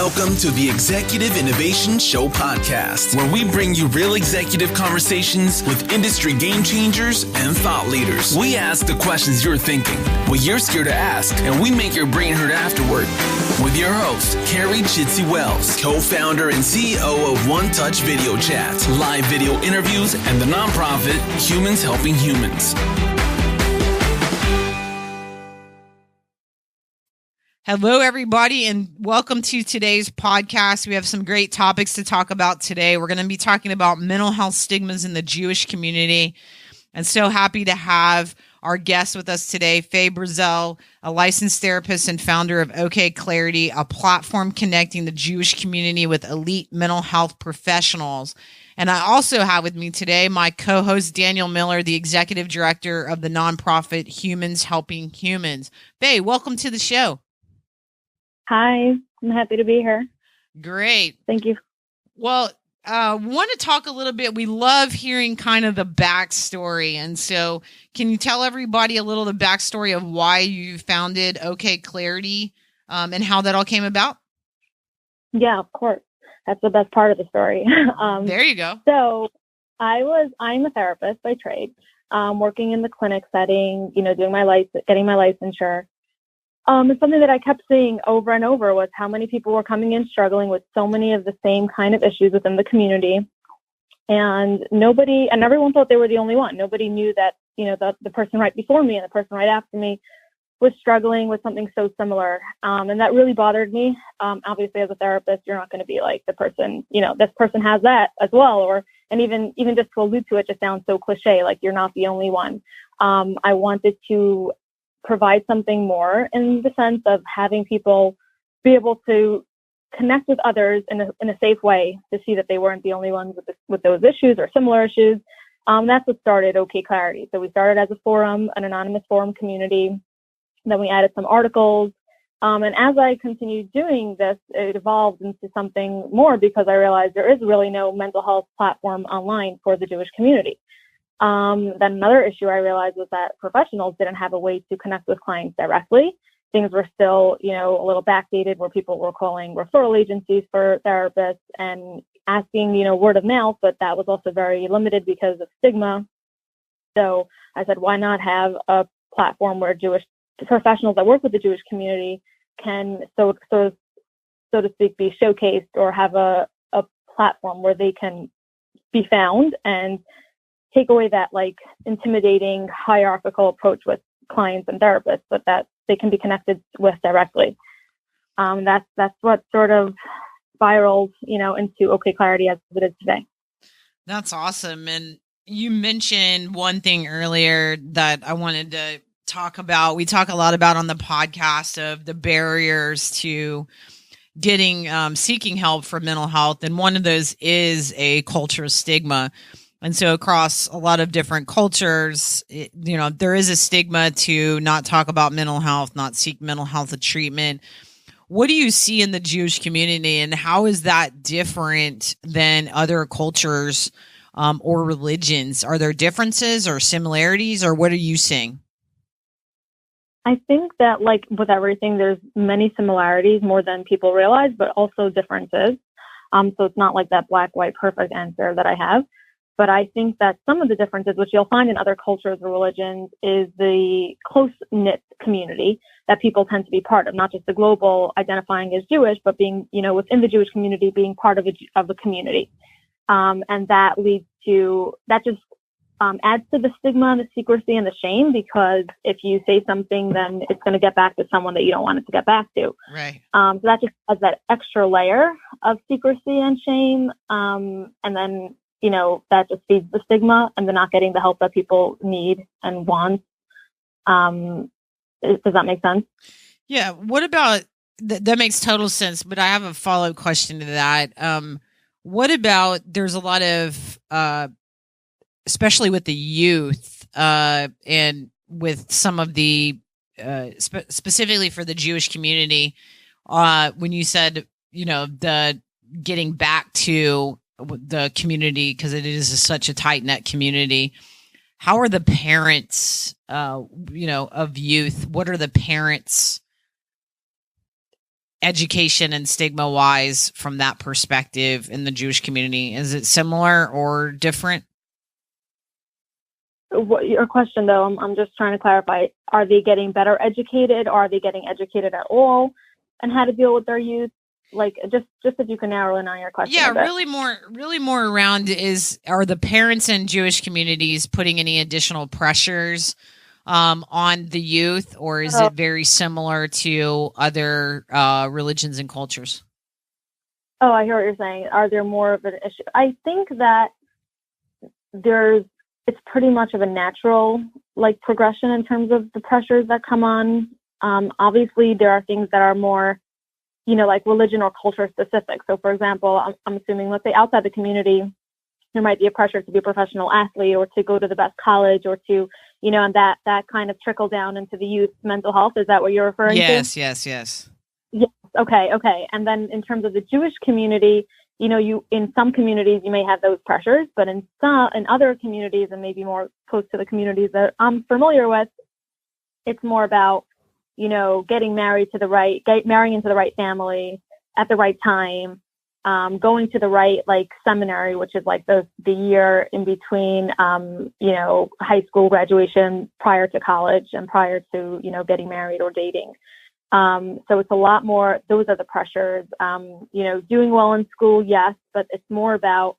Welcome to the Executive Innovation Show podcast, where we bring you real executive conversations with industry game changers and thought leaders. We ask the questions you're thinking, what you're scared to ask, and we make your brain hurt afterward. With your host, Carrie Chitsey Wells, co-founder and CEO of One Touch Video Chat, live video interviews, and the nonprofit Humans Helping Humans. Hello, everybody, and welcome to today's podcast. We have some great topics to talk about today. We're going to be talking about mental health stigmas in the Jewish community. And so happy to have our guest with us today, Faye Brazel, a licensed therapist and founder of OK Clarity, a platform connecting the Jewish community with elite mental health professionals. And I also have with me today my co-host, Daniel Miller, the executive director of the nonprofit Humans Helping Humans. Faye, welcome to the show. Hi, I'm happy to be here. Great. Thank you. Well, want to talk a little bit. We love hearing kind of the backstory. And so can you tell everybody a little the backstory of why you founded OK Clarity and how that all came about? Yeah, of course. That's the best part of the story. There you go. So I'm a therapist by trade, working in the clinic setting, doing getting my licensure. And something that I kept seeing over and over was how many people were coming in struggling with so many of the same kind of issues within the community. And everyone thought they were the only one. Nobody knew that, the person right before me and the person right after me was struggling with something so similar. And that really bothered me. Obviously, as a therapist, you're not going to be like the person, this person has that as well. And even just to allude to it just sounds so cliche, like you're not the only one. I wanted to provide something more in the sense of having people be able to connect with others in a safe way to see that they weren't the only ones with those issues or similar issues. That's what started OK Clarity. So we started as a forum, an anonymous forum community. Then we added some articles. And as I continued doing this, it evolved into something more because I realized there is really no mental health platform online for the Jewish community. Then another issue I realized was that professionals didn't have a way to connect with clients directly. Things were still, a little backdated where people were calling referral agencies for therapists and asking, word of mouth, but that was also very limited because of stigma. So I said, why not have a platform where Jewish professionals that work with the Jewish community can, so to speak, be showcased or have a platform where they can be found and take away that like intimidating hierarchical approach with clients and therapists, but that they can be connected with directly. That's what sort of spiraled, into OK Clarity as it is today. That's awesome. And you mentioned one thing earlier that I wanted to talk about. We talk a lot about on the podcast of the barriers to getting seeking help for mental health. And one of those is a culture of stigma. And so across a lot of different cultures, there is a stigma to not talk about mental health, not seek mental health treatment. What do you see in the Jewish community, and how is that different than other cultures or religions? Are there differences or similarities, or what are you seeing? I think that, like with everything, there's many similarities more than people realize, but also differences. So it's not like that black, white, perfect answer that I have. But I think that some of the differences, which you'll find in other cultures or religions, is the close-knit community that people tend to be part of, not just the global identifying as Jewish, but being, within the Jewish community, being part of a community. And that leads to, that just adds to the stigma and the secrecy and the shame, because if you say something, then it's going to get back to someone that you don't want it to get back to. Right. So that just adds that extra layer of secrecy and shame. And then, that just feeds the stigma and the not getting the help that people need and want. Does that make sense? Yeah. What about, that makes total sense, but I have a follow-up question to that. What about, there's a lot of, especially with the youth and with some of the, specifically for the Jewish community, when you said, the getting back to the community, because it is such a tight-knit community, how are the parents, of youth? What are the parents education and stigma wise from that perspective in the Jewish community? Is it similar or different? What, your question though, I'm just trying to clarify, are they getting better educated, or are they getting educated at all, and how to deal with their youth? Like, just if you can narrow in on your question. Yeah, really more around are the parents in Jewish communities putting any additional pressures on the youth, or is it very similar to other religions and cultures? Oh, I hear what you're saying. Are there more of an issue? I think that it's pretty much of a natural progression in terms of the pressures that come on. Obviously, there are things that are more, like religion or culture specific. So, for example, I'm assuming, let's say outside the community, there might be a pressure to be a professional athlete or to go to the best college or to, and that kind of trickle down into the youth mental health. Is that what you're referring to? Yes. Yes. Okay. And then in terms of the Jewish community, in some communities, you may have those pressures, but in other communities, and maybe more close to the communities that I'm familiar with, it's more about, getting married marrying into the right family at the right time, going to the right, seminary, which is the year in between, high school graduation prior to college and prior to, getting married or dating. So it's a lot more, those are the pressures, doing well in school. Yes. But it's more about,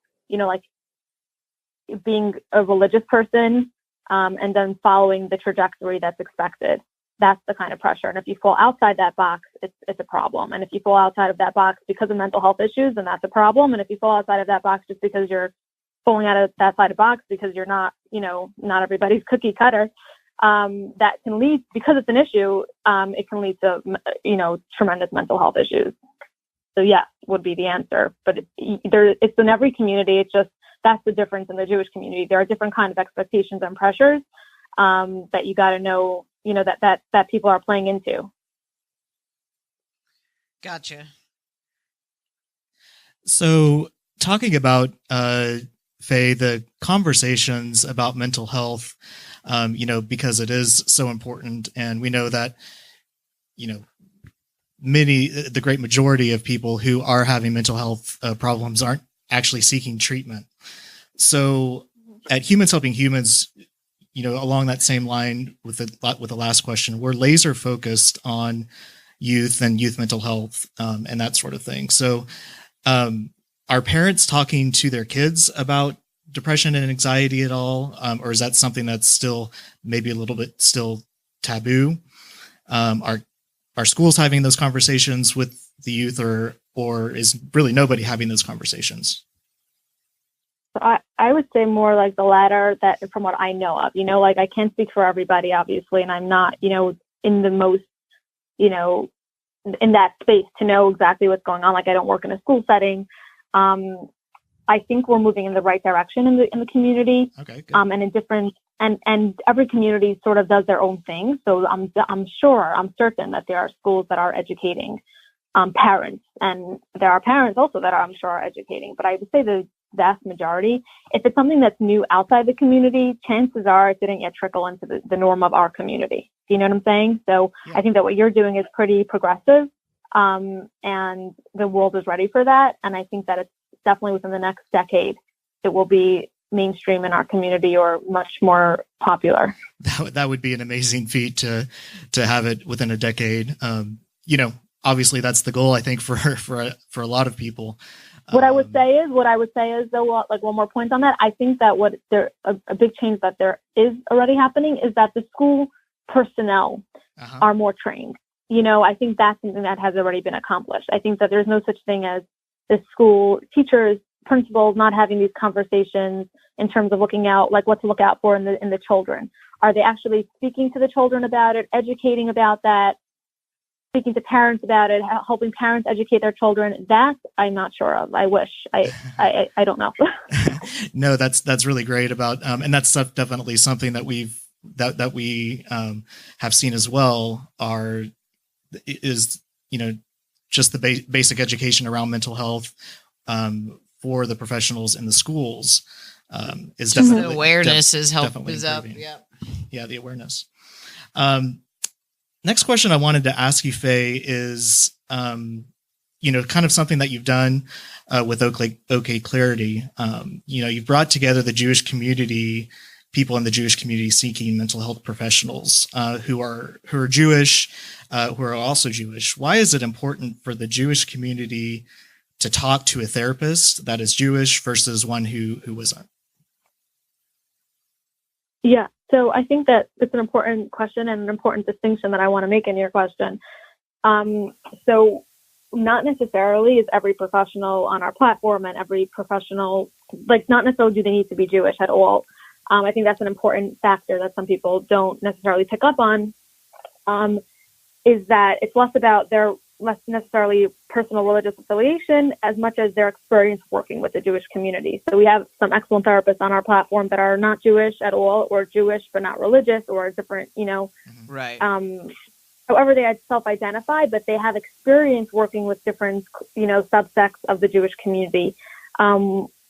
being a religious person, and then following the trajectory that's expected. That's the kind of pressure. And if you fall outside that box, it's a problem. And if you fall outside of that box because of mental health issues, then that's a problem. And if you fall outside of that box just because you're falling out of that side of box because you're not, not everybody's cookie cutter, that can lead, because it's an issue, it can lead to, tremendous mental health issues. So yes, would be the answer. But it's in every community. It's just, that's the difference in the Jewish community. There are different kinds of expectations and pressures that you got to know, that people are playing into. Gotcha. So talking about, Faye, the conversations about mental health, because it is so important. And we know that, the great majority of people who are having mental health problems aren't actually seeking treatment. So at Humans Helping Humans, along that same line with the last question, we're laser focused on youth and youth mental health, and that sort of thing. So are parents talking to their kids about depression and anxiety at all? Or is that something that's still maybe a little bit still taboo? Are schools having those conversations with the youth, or is really nobody having those conversations? I would say more like the latter, that from what I know of, I can't speak for everybody, obviously, and I'm not, in the most, in that space to know exactly what's going on. I don't work in a school setting. I think we're moving in the right direction in the community. Okay, good. And in different, and every community sort of does their own thing. So I'm certain that there are schools that are educating parents, and there are parents also that I'm sure are educating. But I would say the vast majority, if it's something that's new outside the community, chances are it didn't yet trickle into the norm of our community. Do you know what I'm saying? So yeah. I think that what you're doing is pretty progressive, and the world is ready for that. And I think that it's definitely within the next decade, it will be mainstream in our community or much more popular. That would be an amazing feat to have it within a decade. Obviously that's the goal, I think, for a lot of people. What I would say is though, one more point on that. I think that a big change that there is already happening is that the school personnel are more trained. I think that's something that has already been accomplished. I think that there's no such thing as the school teachers, principals not having these conversations in terms of looking out, what to look out for in the children. Are they actually speaking to the children about it, educating about that, speaking to parents about it, helping parents educate their children? That I'm not sure of. I wish. I don't know. No, that's really great about, and that's definitely something that we have seen as well. Just the basic education around mental health for the professionals in the schools is definitely the awareness is up. Yeah, the awareness. Next question I wanted to ask you, Faye, is kind of something that you've done with OK Clarity. You've brought together the Jewish community, people in the Jewish community seeking mental health professionals who are Jewish, who are also Jewish. Why is it important for the Jewish community to talk to a therapist that is Jewish versus one who isn't? Yeah, so I think that it's an important question and an important distinction that I want to make in your question. So not necessarily is every professional on our platform and every professional, not necessarily do they need to be Jewish at all. I think that's an important factor that some people don't necessarily pick up on, is that it's less necessarily personal religious affiliation as much as their experience working with the Jewish community. So we have some excellent therapists on our platform that are not Jewish at all, or Jewish but not religious, or different, right. However they self-identify, but they have experience working with different, subsects of the Jewish community,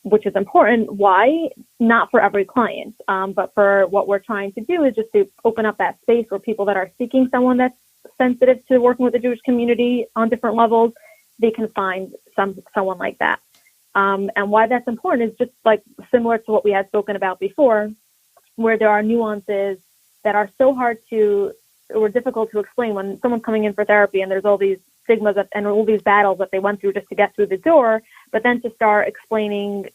which is important. Why? Not for every client, but for what we're trying to do is just to open up that space where people that are seeking someone that's sensitive to working with the Jewish community on different levels, they can find someone like that. And why that's important is just similar to what we had spoken about before, where there are nuances that are so hard or difficult to explain when someone's coming in for therapy and there's all these stigmas and all these battles that they went through just to get through the door, but then to start explaining,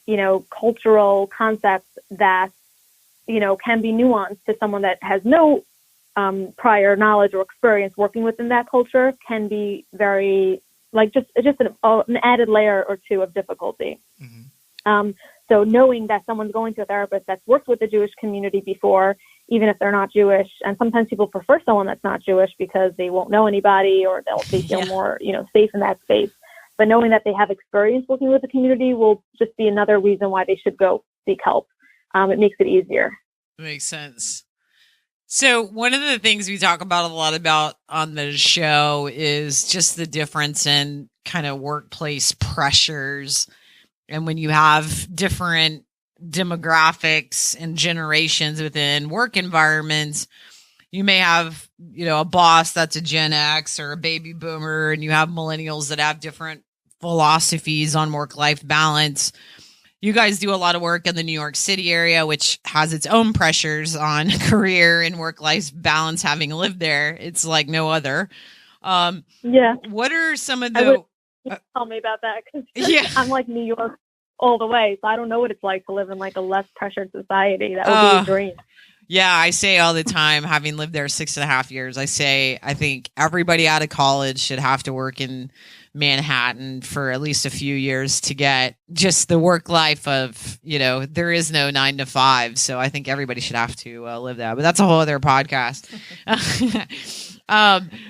cultural concepts that, can be nuanced to someone that has no prior knowledge or experience working within that culture can be very, just an added layer or two of difficulty. Mm-hmm. So knowing that someone's going to a therapist that's worked with the Jewish community before, even if they're not Jewish, and sometimes people prefer someone that's not Jewish because they won't know anybody or they feel more, safe in that space. But knowing that they have experience working with the community will just be another reason why they should go seek help. It makes it easier. Makes sense. So one of the things we talk about a lot about on the show is just the difference in kind of workplace pressures. And when you have different demographics and generations within work environments, you may have, a boss that's a Gen X or a baby boomer, and you have millennials that have different philosophies on work-life balance. You guys do a lot of work in the New York City area, which has its own pressures on career and work-life balance. Having lived there, it's like no other. Yeah. What are some of the... tell me about that. 'Cause yeah. I'm New York all the way, so I don't know what it's like to live in a less pressured society. That would be a dream. Yeah, I say all the time, having lived there 6.5 years, I think everybody out of college should have to work in Manhattan for at least a few years to get just the work life of, there is no 9 to 5. So I think everybody should have to live that. But that's a whole other podcast.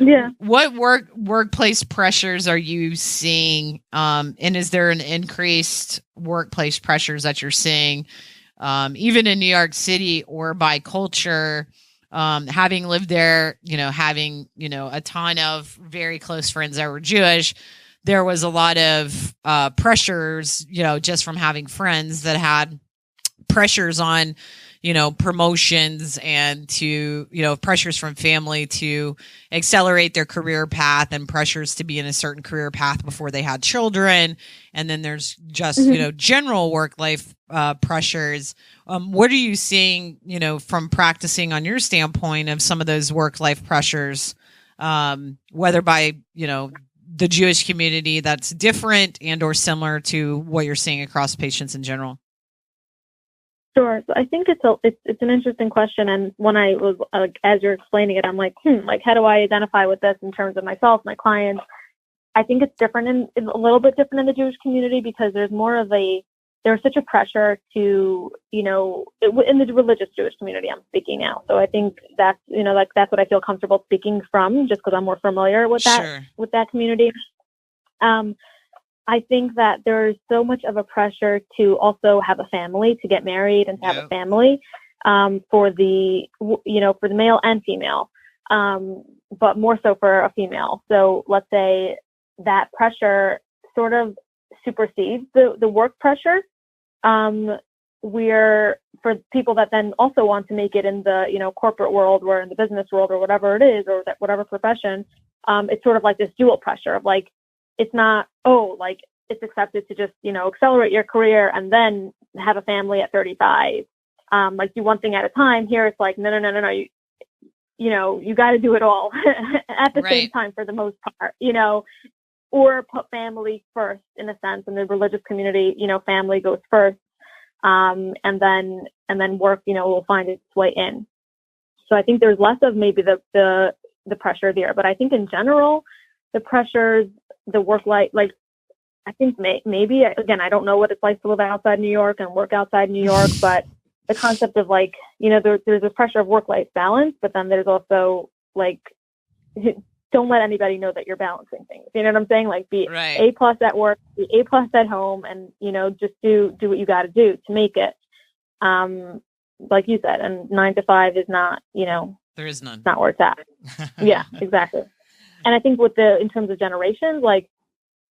Yeah. What workplace pressures are you seeing? And is there an increased workplace pressures that you're seeing, even in New York City or by culture? Having lived there, having, a ton of very close friends that were Jewish, there was a lot of pressures, just from having friends that had pressures on, promotions and to, pressures from family to accelerate their career path and pressures to be in a certain career path before they had children. And then there's just, general work-life pressures. What are you seeing, from practicing on your standpoint of some of those work-life pressures, whether by, the Jewish community that's different and or similar to what you're seeing across patients in general? Sure. So I think it's an interesting question. And when I was, as you're explaining it, I'm how do I identify with this in terms of myself, my clients? I think it's different it's a little bit different in the Jewish community because there's such a pressure to, in the religious Jewish community, I'm speaking now. So I think that's, that's what I feel comfortable speaking from just because I'm more familiar with that, Sure. with that community. I think that there's so much of a pressure to also have a family, to get married and to have a family, for the male and female, but more so for a female. So let's say that pressure sort of supersedes the work pressure. We're for people that then also want to make it in the, corporate world or in the business world or whatever it is, or that whatever profession, it's sort of like this dual pressure of like, it's not, oh, like it's accepted to just, accelerate your career and then have a family at 35. Like do one thing at a time. Here it's like, no. You got to do it all at the same time for the most part, or put family first in a sense. In the religious community, family goes first. And then work, will find its way in. So I think there's less of maybe the pressure there, but I think in general, the pressures, the work life, like I think maybe, again, I don't know what it's like to live outside New York and work outside New York, but the concept of like, there's this pressure of work-life balance, but then there's also like, don't let anybody know that you're balancing things. You know what I'm saying? Like be A+ at work, be A+ at home, and, just do what you got to do to make it. Like you said, and 9 to 5 is not, there is none. It's not where it's at. Yeah, exactly. And I think in terms of generations, like,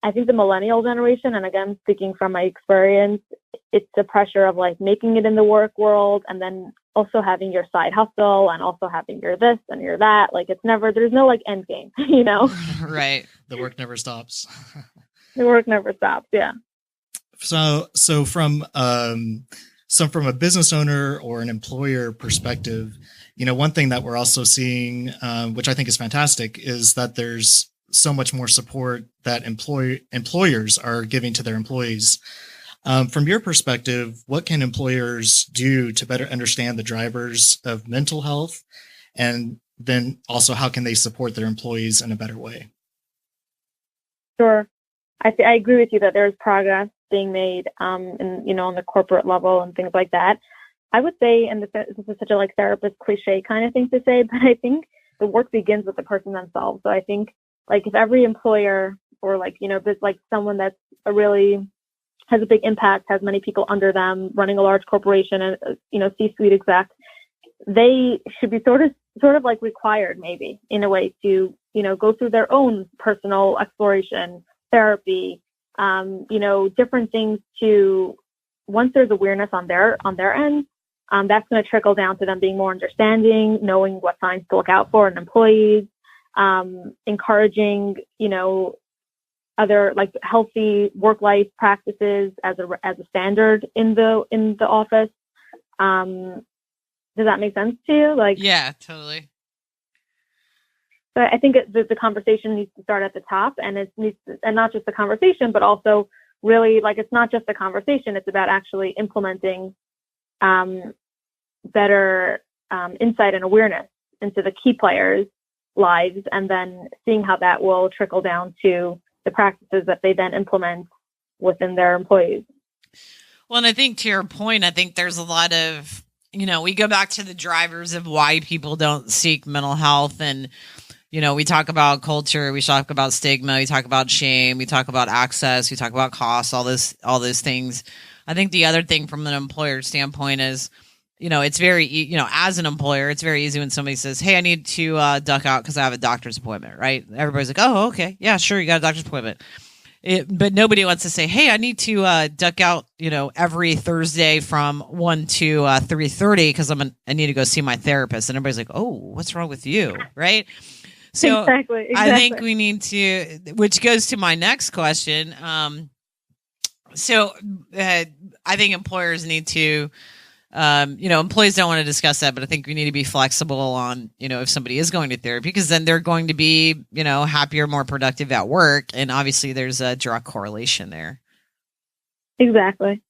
I think the millennial generation, and again, speaking from my experience, it's the pressure of like making it in the work world and then also having your side hustle and also having your this and your that. Like there's no like end game, Right. The work never stops. The work never stops. Yeah. So from a business owner or an employer perspective, one thing that we're also seeing, which I think is fantastic, is that there's so much more support that employers are giving to their employees. From your perspective, what can employers do to better understand the drivers of mental health? And then also, how can they support their employees in a better way? Sure. I agree with you that there's progress being made, on the corporate level and things like that. I would say, and this is such a like therapist cliche kind of thing to say, but I think the work begins with the person themselves. So I think like if every employer or like, there's like someone that's has a big impact, has many people under them, running a large corporation and, C-suite exec, they should be sort of like required maybe in a way to, go through their own personal exploration, therapy, different things to, once there's awareness on their end, that's going to trickle down to them being more understanding, knowing what signs to look out for in employees, encouraging, other like healthy work-life practices as a standard in the office. Does that make sense to you? Like, yeah, totally. So I think the conversation needs to start at the top, and and not just the conversation, but also really like it's not just a conversation. It's about actually implementing better insight and awareness into the key players' lives, and then seeing how that will trickle down to the practices that they then implement within their employees. Well, and I think to your point, I think there's a lot of, we go back to the drivers of why people don't seek mental health. And, we talk about culture, we talk about stigma, we talk about shame, we talk about access, we talk about costs, all those things. I think the other thing from an employer standpoint is, it's very, as an employer, it's very easy when somebody says, hey, I need to duck out because I have a doctor's appointment, right? Everybody's like, oh, okay. Yeah, sure. You got a doctor's appointment. But nobody wants to say, hey, I need to duck out, every Thursday from 1 to 3:30 because I need to go see my therapist. And everybody's like, oh, what's wrong with you? Right. So exactly. I think we need to, which goes to my next question. So I think employers need to, employees don't want to discuss that, but I think we need to be flexible on, if somebody is going to therapy, because then they're going to be, happier, more productive at work. And obviously there's a direct correlation there. Exactly.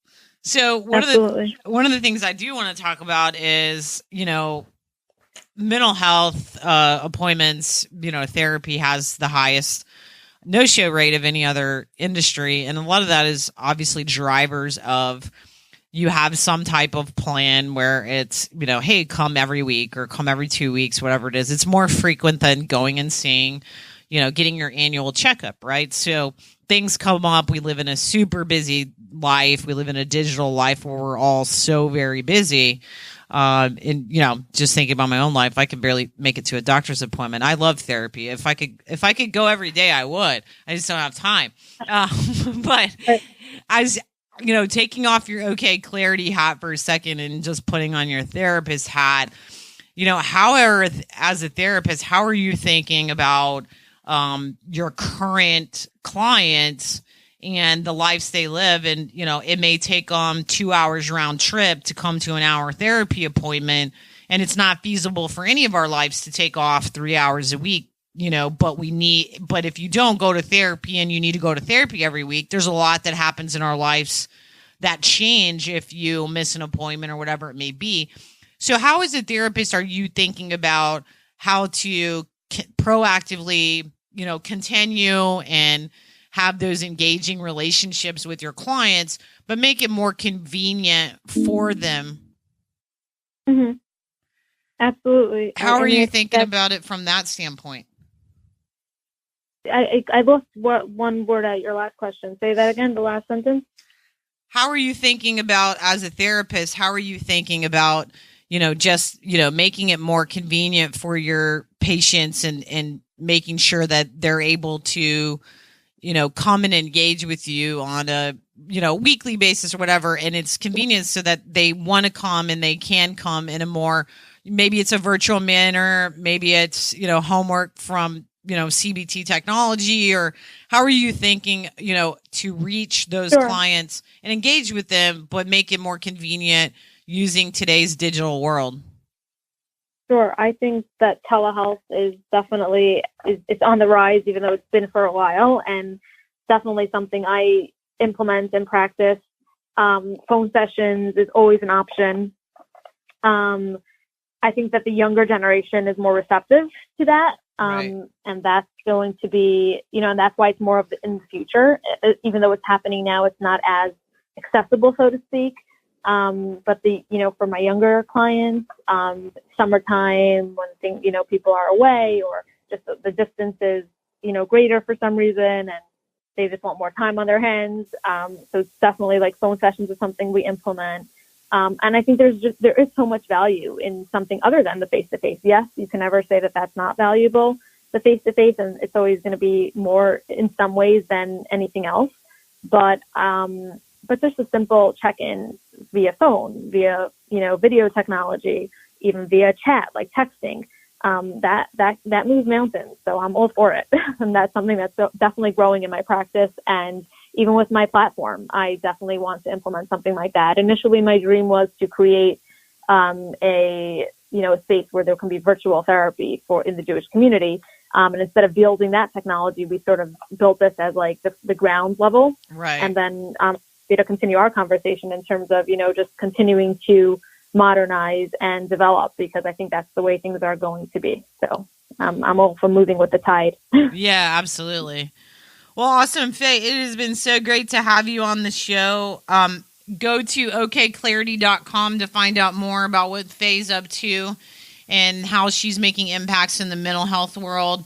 So one of the things I do want to talk about is, mental health appointments. Therapy has the highest no-show rate of any other industry. And a lot of that is obviously drivers of, you have some type of plan where it's, hey, come every week or come every 2 weeks, whatever it is. It's more frequent than going and seeing, getting your annual checkup, right? So things come up. We live in a super busy life. We live in a digital life where we're all so very busy. And just thinking about my own life, I can barely make it to a doctor's appointment. I love therapy. If I could go every day, I would. I just don't have time. But as taking off your clarity hat for a second and just putting on your therapist hat, however, as a therapist, how are you thinking about your current clients and the lives they live. And, it may take 2 hours round trip to come to an hour therapy appointment. And it's not feasible for any of our lives to take off 3 hours a week, but if you don't go to therapy and you need to go to therapy every week, there's a lot that happens in our lives that change if you miss an appointment or whatever it may be. So how, as a therapist, are you thinking about how to proactively, continue and have those engaging relationships with your clients, but make it more convenient for them? Mm-hmm. Absolutely. How are you thinking about it from that standpoint? I lost one word at your last question. Say that again, the last sentence. How are you thinking about, as a therapist, how are you thinking about, making it more convenient for your patients and making sure that they're able to, come and engage with you on a, weekly basis or whatever. And it's convenient so that they want to come and they can come in a more, maybe it's a virtual manner, maybe it's, homework from, CBT technology, or how are you thinking, to reach those clients and engage with them, but make it more convenient using today's digital world? Sure. I think that telehealth is definitely, it's on the rise, even though it's been for a while, and definitely something I implement and practice. Phone sessions is always an option. I think that the younger generation is more receptive to that. Right. And that's going to be, and that's why it's more of in the future, even though it's happening now, it's not as accessible, so to speak. But for my younger clients, summertime, when people are away, or just the distance is, greater for some reason, and they just want more time on their hands. So it's definitely like phone sessions is something we implement. And I think there is so much value in something other than the face-to-face. Yes, you can never say that that's not valuable, the face-to-face, and it's always going to be more in some ways than anything else. But just a simple check-in via phone, via, video technology, even via chat, like texting, that moves mountains. So I'm all for it. And that's something that's definitely growing in my practice. And even with my platform, I definitely want to implement something like that. Initially, my dream was to create a space where there can be virtual therapy in the Jewish community. And instead of building that technology, we sort of built this as like the ground level. Right. And then to continue our conversation in terms of, just continuing to modernize and develop, because I think that's the way things are going to be. So I'm all for moving with the tide. Yeah, absolutely. Well, awesome, Faye. It has been so great to have you on the show. Go to okclarity.com to find out more about what Faye's up to and how she's making impacts in the mental health world.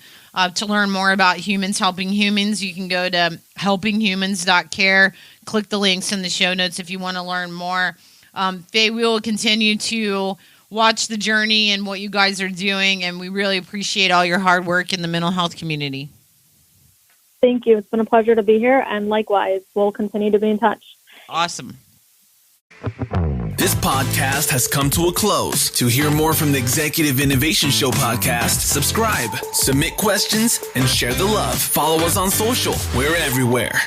To learn more about Humans Helping Humans, you can go to helpinghumans.care. Click the links in the show notes if you want to learn more. Faye, we will continue to watch the journey and what you guys are doing, and we really appreciate all your hard work in the mental health community. Thank you. It's been a pleasure to be here, and likewise, we'll continue to be in touch. Awesome. This podcast has come to a close. To hear more from the Executive Innovation Show podcast, subscribe, submit questions, and share the love. Follow us on social. We're everywhere.